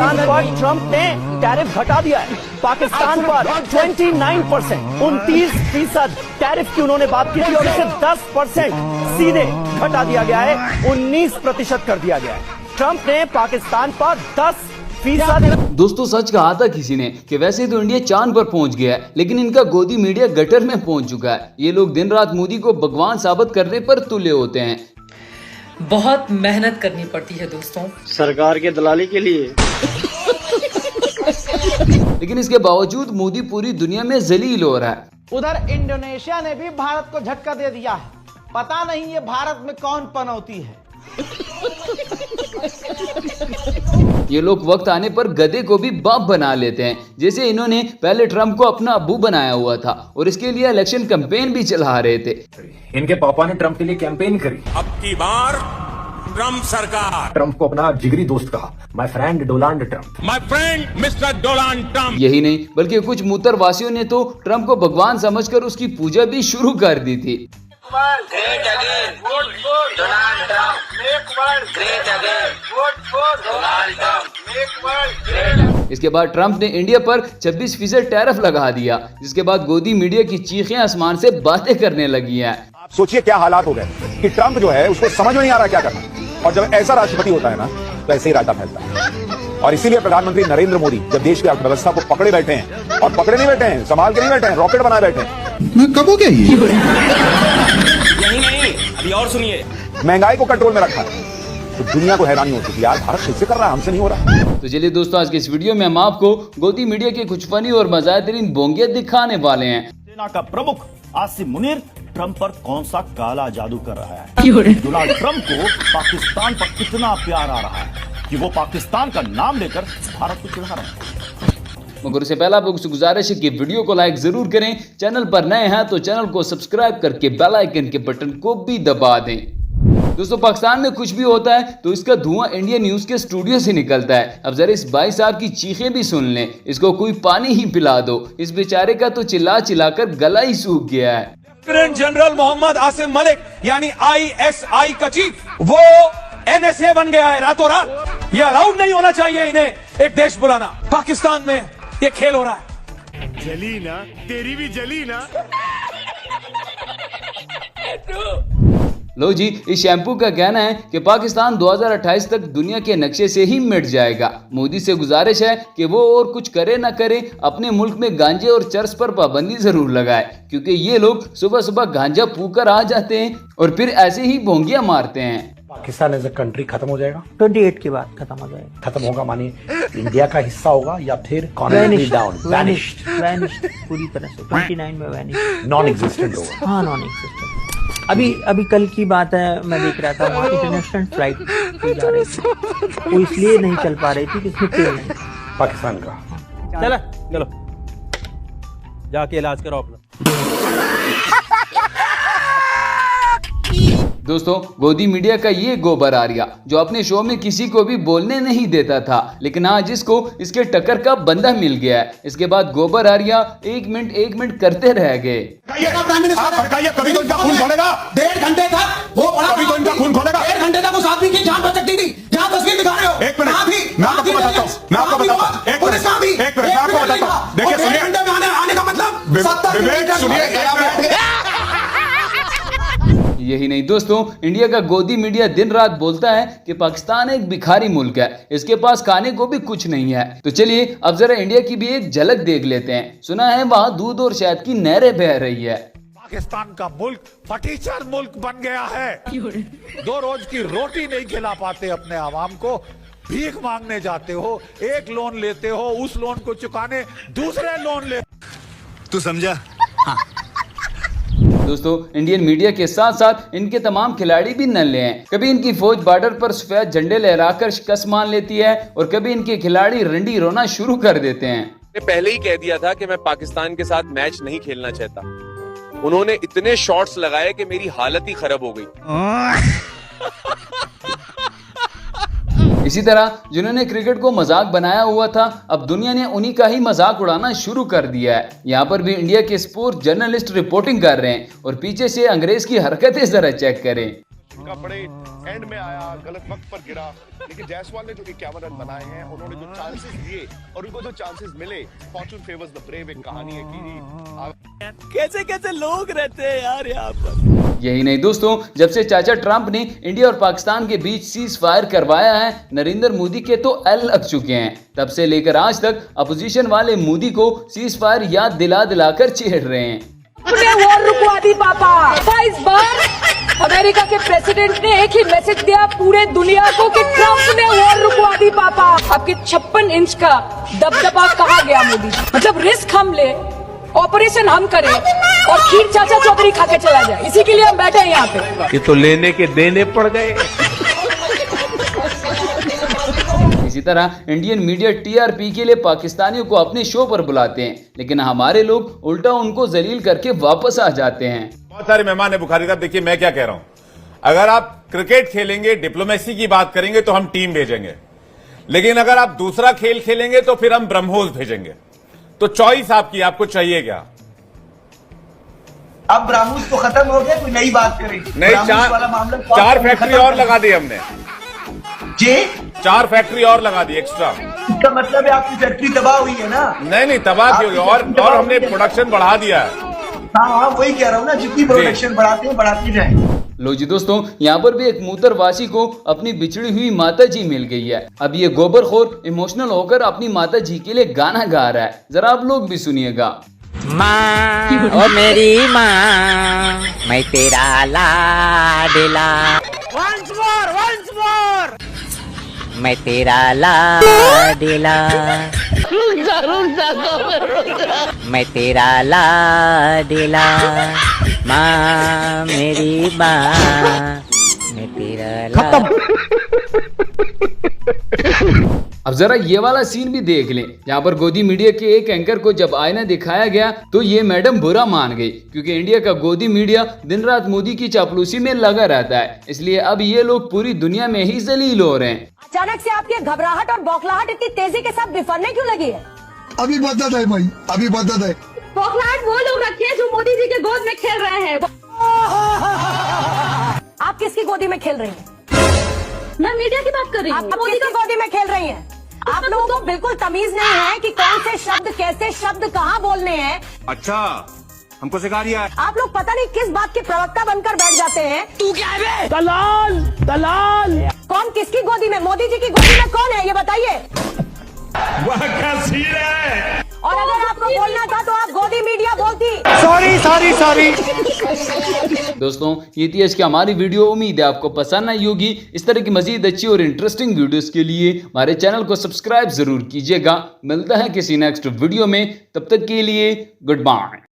पाकिस्तान पर ट्रंप ने टैरिफ घटा दिया है। पाकिस्तान पर 29% 29% टैरिफ की उन्होंने बात की थी और इसे 10% सीधे घटा दिया गया है, 19% कर दिया गया है। ट्रंप ने पाकिस्तान पर 10%। दोस्तों सच कहा था किसी ने कि वैसे तो इंडिया चांद पर पहुंच गया है, लेकिन इनका गोदी मीडिया गटर में पहुंच चुका है। ये लोग दिन रात मोदी को भगवान साबित करने पर तुले होते हैं। बहुत मेहनत करनी पड़ती है दोस्तों सरकार के दलाली के लिए। लेकिन इसके बावजूद मोदी पूरी दुनिया में जलील हो रहा है। उधर इंडोनेशिया ने भी भारत को झटका दे दिया है। पता नहीं ये भारत में कौन पनौती है। ये लोग वक्त आने पर गधे को भी बाप बना लेते हैं। जैसे इन्होंने पहले ट्रंप को अपना अब्बू बनाया हुआ था और इसके लिए इलेक्शन कैंपेन भी चला रहे थे। इनके पापा ने ट्रंप के लिए कैंपेन करी। अब की बार ट्रंप सरकार। ट्रंप को अपना जिगरी दोस्त कहा, my friend Donald Trump. My friend mister Donald Trump. यही नहीं बल्कि कुछ मूत्रवासियों ने तो ट्रंप को भगवान समझकर उसकी पूजा भी शुरू कर दी थी। Great again. Vote for Donald Trump. Make world great again. Vote for Donald Trump. Make world great. इसके बाद ट्रंप ने इंडिया पर 26% टैरिफ लगा दिया, जिसके बाद गोदी मीडिया की चीखें आसमान से बातें करने लगी हैं। आप सोचिए क्या हालात हो गए कि ट्रंप जो है उसको समझ में नहीं आ रहा क्या करना, और जब ऐसा राष्ट्रपति होता है ना तो ऐसे ही रायता फैलता है। और इसीलिए प्रधानमंत्री नरेंद्र मोदी जब देश की अर्थव्यवस्था को पकड़े बैठे हैं, और पकड़े नहीं बैठे हैं, संभाल के नहीं बैठे हैं, रॉकेट बनाए बैठे हैं। कब हो गया ये? नहीं, अभी और सुनिए। महंगाई को कंट्रोल में रखा है तो दुनिया को हैरानी हो चुकी है, यार भारत कैसे कर रहा है, हमसे नहीं हो रहा। तो चलिए दोस्तों, आज के इस वीडियो में हम आपको गोदी मीडिया के कुछ फनी और मज़ेदार बोंगे दिखाने वाले हैं। सेना का प्रमुख आसिम मुनीर ट्रंप पर कौन सा काला जादू कर रहा है? डोनाल्ड ट्रंप को पाकिस्तान पर कितना प्यार आ रहा है कि वो पाकिस्तान का नाम लेकर भारत को चिढ़ा रहा है। मगर उससे पहले आप लोगों से गुजारिश है कि वीडियो को लाइक जरूर करें, चैनल पर नए हैं तो चैनल को सब्सक्राइब करके बेल आइकन के बटन को भी दबा दें। दोस्तों पाकिस्तान में कुछ भी होता है तो इसका धुआं इंडिया न्यूज के स्टूडियो से निकलता है। अब जरा इस भाई साहब की चीखें भी सुन लें, इसको कोई पानी ही पिला दो। इस बेचारे का तो चिल्ला चिल्लाकर गला ही सूख गया है। लेफ्टिनेंट जनरल मोहम्मद आसिम मलिक यानी ISI का चीफ, वो NSA बन गया है रातों रात। ये अलाउड नहीं होना चाहिए इन्हें एक देश बुलाना। पाकिस्तान में ये खेल हो रहा है। जली ना, तेरी भी जली ना। लो जी, इस शैम्पू का कहना है कि पाकिस्तान 2028 तक दुनिया के नक्शे से ही मिट जाएगा। मोदी से गुजारिश है कि वो और कुछ करे ना करे, अपने मुल्क में गांजे और चरस पर पाबंदी जरूर लगाए, क्योंकि ये लोग सुबह सुबह गांजा फूकर आ जाते हैं और फिर ऐसे ही भोंगियां मारते हैं। पाकिस्तान एज अ कंट्री खत्म हो जाएगा 28 के बाद खत्म हो जाएगा। खत्म होगा मानिए इंडिया का हिस्सा होगा या फिर वैनिश्ड पूरी तरह से 29 में वैनिश्ड, नॉन एग्जिस्टेंट होगा। हाँ नॉन एग्जिस्टेंट। अभी कल की बात है, मैं देख रहा था वहाँ इंटरनेशनल फ्लाइट जा रही थी, वो इसलिए नहीं चल पा रही थी कि इसमें तेल नहीं। पाकिस्तान का चलो जाके इलाज करो अपना। दोस्तों गोदी मीडिया का ये गोबर आर्या जो अपने शो में किसी को भी बोलने नहीं देता था, लेकिन आज इसको इसके टक्कर का बंदा मिल गया है। इसके बाद गोबर आर्या एक मिनट करते रह गए। कभी तो इनका खून खोलेगा, 1.5 घंटे तक वो बड़ा, कभी तो इनका खून खोलेगा। 1.5 घंटे तक उस आदमी की जान बच सकती थी। जहाँ तस्वीर दिखा रहे हो, एक मिनट मैं आपको बताता हूँ, पुलिस का भी एक मिनट मैं आपको बताता हूँ। देखिए सुनिए, 1 घंटे में आने का मतलब 70 विवेक सुनिए। यही नहीं दोस्तों, इंडिया का गोदी मीडिया दिन रात बोलता है कि पाकिस्तान एक भिखारी मुल्क है, इसके पास खाने को भी कुछ नहीं है। तो चलिए अब जरा इंडिया की भी एक झलक देख लेते हैं। सुना है वहाँ दूध और शहद की नहरें बह रही है। पाकिस्तान का मुल्क फटीचर मुल्क बन गया है। 2 रोज की रोटी नहीं खिला पाते अपने आवाम को, भीख मांगने जाते हो, एक लोन लेते हो, उस लोन को चुकाने दूसरे लोन ले। तू समझा? दोस्तों इंडियन मीडिया के साथ साथ इनके तमाम खिलाड़ी भी नल्ले हैं। कभी इनकी फौज बॉर्डर पर सफेद झंडे लहराकर शिकस्त मान लेती है और कभी इनके खिलाड़ी रंडी रोना शुरू कर देते हैं। मैंने पहले ही कह दिया था कि मैं पाकिस्तान के साथ मैच नहीं खेलना चाहता। उन्होंने इतने शॉट्स लगाए कि मेरी हालत ही खराब हो गई। इसी तरह जिन्होंने क्रिकेट को मजाक बनाया हुआ था, अब दुनिया ने उन्हीं का ही मजाक उड़ाना शुरू कर दिया है। यहाँ पर भी इंडिया के स्पोर्ट्स जर्नलिस्ट रिपोर्टिंग कर रहे हैं और पीछे से अंग्रेज की हरकतें जरा चेक करें। उनका बड़े एंड में आया, गलत वक्त पर गिरा, लेकिन जायसवाल ने जो 51 रन बनाए हैं, उन्होंने जो चांसेस दिए और उनको जो चांसेस मिले, फॉर्चून फेवर्स द ब्रेव, एक कहानी है कि कैसे कैसे लोग रहते हैं यार यहाँ पर। यही नहीं दोस्तों, जब से चाचा ट्रंप ने इंडिया और पाकिस्तान के बीच सीज फायर करवाया है, नरेंद्र मोदी के तो एल लग चुके हैं। तब से लेकर आज तक अपोजिशन वाले मोदी को सीज फायर याद दिला दिलाकर छेड़ रहे हैं। वॉर रुकवा दी पापा। इस बार अमेरिका के प्रेसिडेंट ने एक ही मैसेज दिया पूरे दुनिया को कि ट्रंप ने वॉर रुकवा दी पापा। आपके 56 इंच का दबदबा कहा गया मोदी? मतलब रिस्क हम ले, ऑपरेशन हम करें और खीर चाचा चौधरी खा के चला जाए, इसी के लिए हम बैठे हैं यहाँ पे। ये तो लेने के देने पड़ गए। इसी तरह इंडियन मीडिया टीआरपी के लिए पाकिस्तानियों को अपने शो पर बुलाते हैं, लेकिन हमारे लोग उल्टा उनको जलील करके वापस आ जाते हैं। बहुत सारे मेहमान है बुखारी साहब। देखिए मैं क्या कह रहा हूं, अगर आप क्रिकेट खेलेंगे, डिप्लोमेसी की बात करेंगे तो हम टीम भेजेंगे, लेकिन अगर आप दूसरा खेल खेलेंगे तो फिर हम ब्रह्मोस भेजेंगे। तो चॉइस आपकी, आपको चाहिए क्या? अब ब्राह्मण तो खत्म हो गया, कोई नई बात करें? नहीं, चार फैक्ट्री और लगा दी हमने जी, 4 फैक्ट्री और लगा दी एक्स्ट्रा। इसका मतलब है आपकी फैक्ट्री तबाह हुई है ना? नहीं तबाह की हुई, और हमने प्रोडक्शन बढ़ा दिया है। हाँ, वही कह रहा हूँ ना, जितनी प्रोडक्शन बढ़ाते हैं बढ़ाते जाए। लो जी दोस्तों, यहाँ पर भी एक मूतरवासी को अपनी बिछड़ी हुई माता जी मिल गई है। अब ये गोबरखोर इमोशनल होकर अपनी माता जी के लिए गाना गा रहा है, जरा आप लोग भी सुनिएगा। माँ ओ मेरी माँ, मैं तेरा लाडला, Once more, मैं तेरा लाडला, मैं तेरा लाडला, माँ मेरी माँ, मैं तेरा अब जरा ये वाला सीन भी देख लें, जहाँ पर गोदी मीडिया के एक एंकर को जब आईना दिखाया गया तो ये मैडम बुरा मान गई, क्योंकि इंडिया का गोदी मीडिया दिन रात मोदी की चापलूसी में लगा रहता है। इसलिए अब ये लोग पूरी दुनिया में ही जलील हो रहे हैं। अचानक से आपकी घबराहट और बौखलाहट इतनी तेजी के साथ बिफरने क्यों लगी है? अभी बदत है भाई, अभी बदत है। बौखलाहट वो लोग रखे हैं जो मोदी जी के गोद में खेल रहे हैं। आप किसकी गोदी में खेल रही हैं? मैं मीडिया की बात कर रही हूँ। आप मोदी की गोदी में खेल रही हैं। आप लोगों को बिल्कुल तमीज नहीं है कि कौन से शब्द, कैसे शब्द, कहाँ बोलने हैं। अच्छा, हमको सिखा दिया है। आप लोग पता नहीं किस बात के प्रवक्ता बनकर बैठ जाते हैं। तू क्या है? दलाल दलाल। कौन किसकी गोदी में? मोदी जी की गोदी में कौन है ये बताइए। वह कैसी है? और अगर आपको बोलना था तो आप गोदी मीडिया बोलती। सॉरी। दोस्तों ये थी आज की हमारी वीडियो। उम्मीद है आपको पसंद आई होगी। इस तरह की मजीद अच्छी और इंटरेस्टिंग वीडियोस के लिए हमारे चैनल को सब्सक्राइब जरूर कीजिएगा। मिलता है किसी नेक्स्ट वीडियो में, तब तक के लिए गुड बाय।